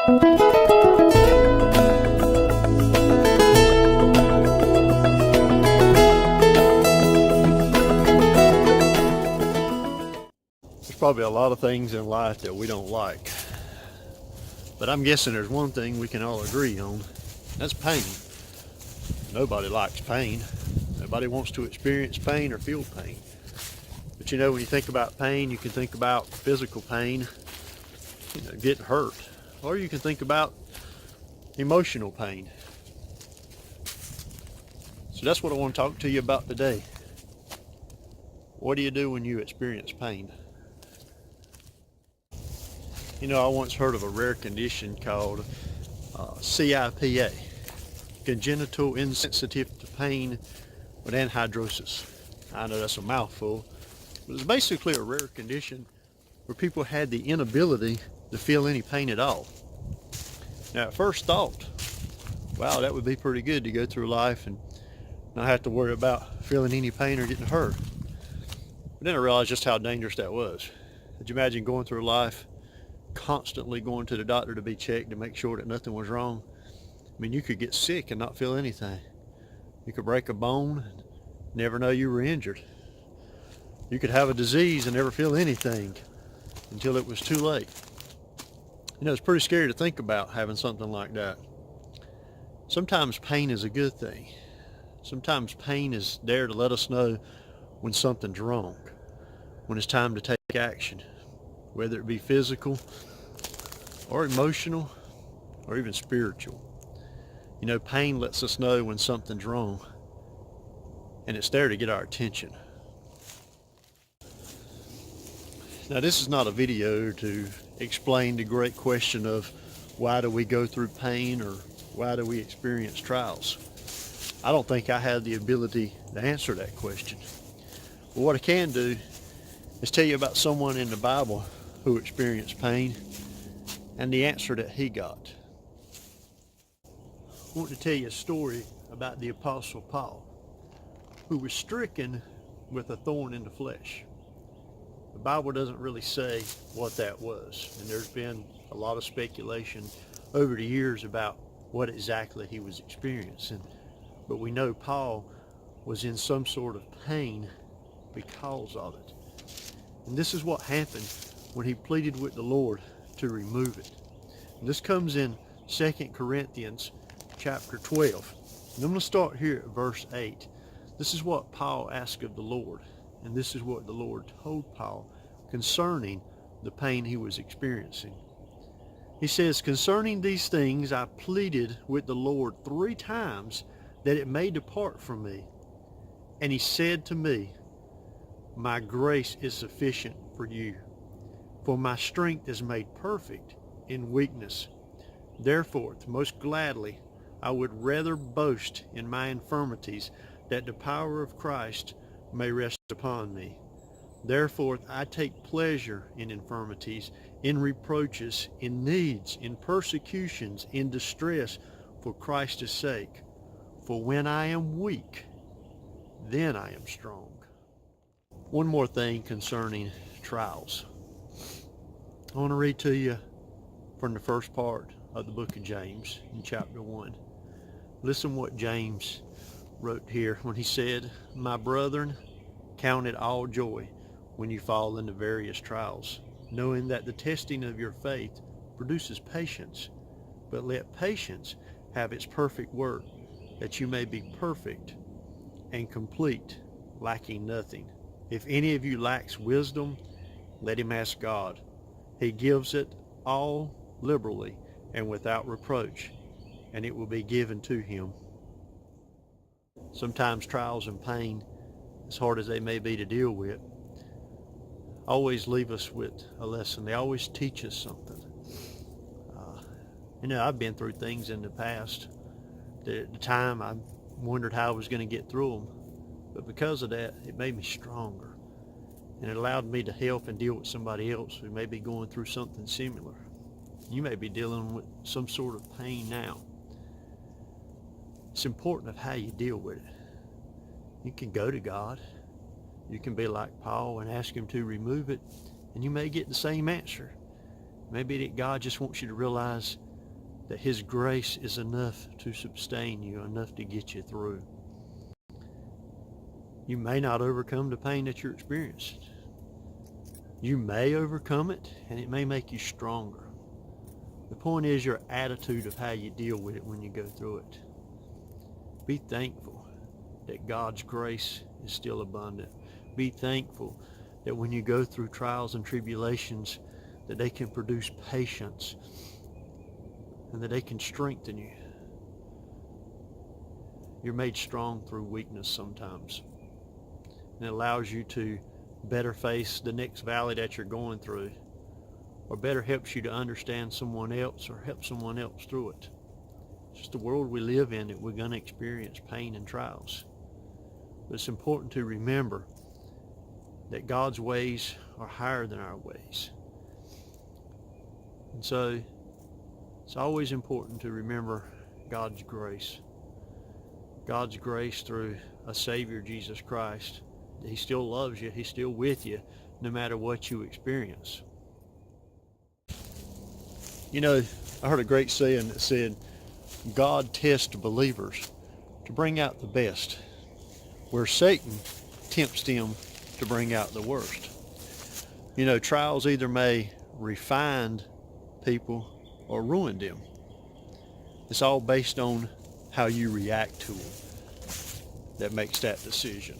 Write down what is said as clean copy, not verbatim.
There's probably a lot of things in life that we don't like, but I'm guessing there's one thing we can all agree on. That's pain. Nobody likes pain. Nobody wants to experience pain or feel pain. But you know, when you think about pain, you can think about physical pain, getting hurt, or you can think about emotional pain. So that's what I want to talk to you about today. What do you do when you experience pain? You know, I once heard of a rare condition called CIPA, congenital insensitive to pain with anhidrosis. I know that's a mouthful, but it's basically a rare condition where people had the inability to feel any pain at all. Now, at first thought, wow, that would be pretty good to go through life and not have to worry about feeling any pain or getting hurt. But then I realized just how dangerous that was. Could you imagine going through life constantly going to the doctor to be checked to make sure that nothing was wrong? I mean, you could get sick and not feel anything. You could break a bone and never know you were injured. You could have a disease and never feel anything until it was too late. You know, it's pretty scary to think about having something like that. Sometimes pain is a good thing. Sometimes pain is there to let us know when something's wrong, when it's time to take action, whether it be physical or emotional or even spiritual. You know, pain lets us know when something's wrong, and it's there to get our attention. Now, this is not a video to explain the great question of why do we go through pain or why do we experience trials. I don't think I have the ability to answer that question. But what I can do is tell you about someone in the Bible who experienced pain and the answer that he got. I want to tell you a story about the Apostle Paul, who was stricken with a thorn in the flesh. The Bible doesn't really say what that was, and there's been a lot of speculation over the years about what exactly he was experiencing. But we know Paul was in some sort of pain because of it. And this is what happened when he pleaded with the Lord to remove it. And this comes in 2 Corinthians chapter 12. And I'm going to start here at verse 8. This is what Paul asked of the Lord. And this is what the Lord told Paul concerning the pain he was experiencing. He says, "Concerning these things I pleaded with the Lord 3 times that it may depart from me. And he said to me, my grace is sufficient for you, for my strength is made perfect in weakness. Therefore, most gladly, I would rather boast in my infirmities, that the power of Christ may rest upon me. Therefore, I take pleasure in infirmities, in reproaches, in needs, in persecutions, in distress, for Christ's sake. For when I am weak, then I am strong." One more thing concerning trials. I want to read to you from the first part of the book of James in chapter 1. Listen what James wrote here when he said, "My brethren, count it all joy when you fall into various trials, knowing that the testing of your faith produces patience. But let patience have its perfect work, that you may be perfect and complete, lacking nothing. If any of you lacks wisdom, let him ask God. He gives it all liberally and without reproach, and it will be given to him." Sometimes trials and pain, as hard as they may be to deal with, always leave us with a lesson. They always teach us something. I've been through things in the past that at the time I wondered how I was going to get through them. But because of that, it made me stronger. And it allowed me to help and deal with somebody else who may be going through something similar. You may be dealing with some sort of pain now. It's important of how you deal with it. You can go to God. You can be like Paul and ask him to remove it, and you may get the same answer. Maybe that God just wants you to realize that His grace is enough to sustain you, enough to get you through. You may not overcome the pain that you're experiencing. You may overcome it, and it may make you stronger. The point is your attitude of how you deal with it when you go through it. Be thankful that God's grace is still abundant. Be thankful that when you go through trials and tribulations, that they can produce patience and that they can strengthen you. You're made strong through weakness sometimes. And it allows you to better face the next valley that you're going through, or better helps you to understand someone else or help someone else through it. It's just the world we live in that we're going to experience pain and trials. But it's important to remember that God's ways are higher than our ways. And so it's always important to remember God's grace. God's grace through a Savior, Jesus Christ. He still loves you. He's still with you no matter what you experience. You know, I heard a great saying that said, God tests believers to bring out the best, where Satan tempts them to bring out the worst. You know, trials either may refine people or ruin them. It's all based on how you react to them that makes that decision.